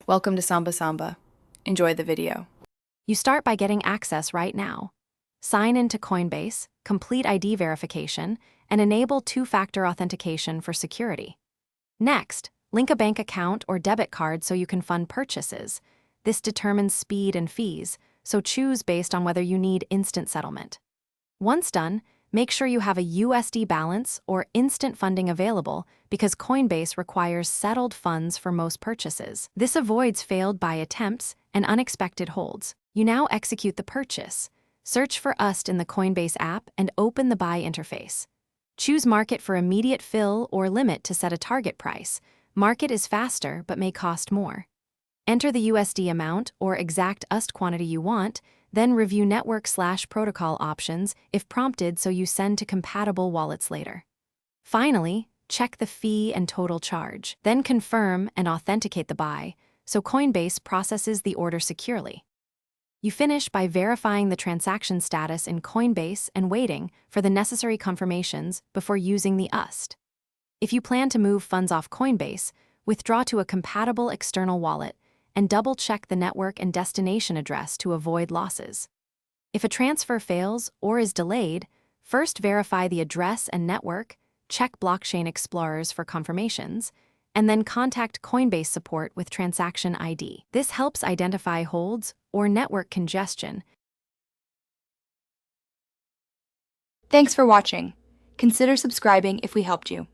Welcome to Samba Samba. Enjoy the video. You start by getting access right now. Sign into Coinbase, complete ID verification, and enable two-factor authentication for security. Next, link a bank account or debit card so you can fund purchases. This determines speed and fees, so choose based on whether you need instant settlement. Once done, make sure you have a USD balance or instant funding available because Coinbase requires settled funds for most purchases. This avoids failed buy attempts and unexpected holds. You now execute the purchase. Search for USD in the Coinbase app and open the buy interface. Choose market for immediate fill or limit to set a target price. Market is faster but may cost more. Enter the USD amount or exact USD quantity you want, then review network/protocol options if prompted so you send to compatible wallets later. Finally, check the fee and total charge. Then confirm and authenticate the buy so Coinbase processes the order securely. You finish by verifying the transaction status in Coinbase and waiting for the necessary confirmations before using the USD. If you plan to move funds off Coinbase, withdraw to a compatible external wallet and double-check the network and destination address to avoid losses. If a transfer fails or is delayed, first verify the address and network, check Blockchain Explorers for confirmations, and then contact Coinbase support with transaction ID. This helps identify holds or network congestion. Thanks for watching. Consider subscribing if we helped you.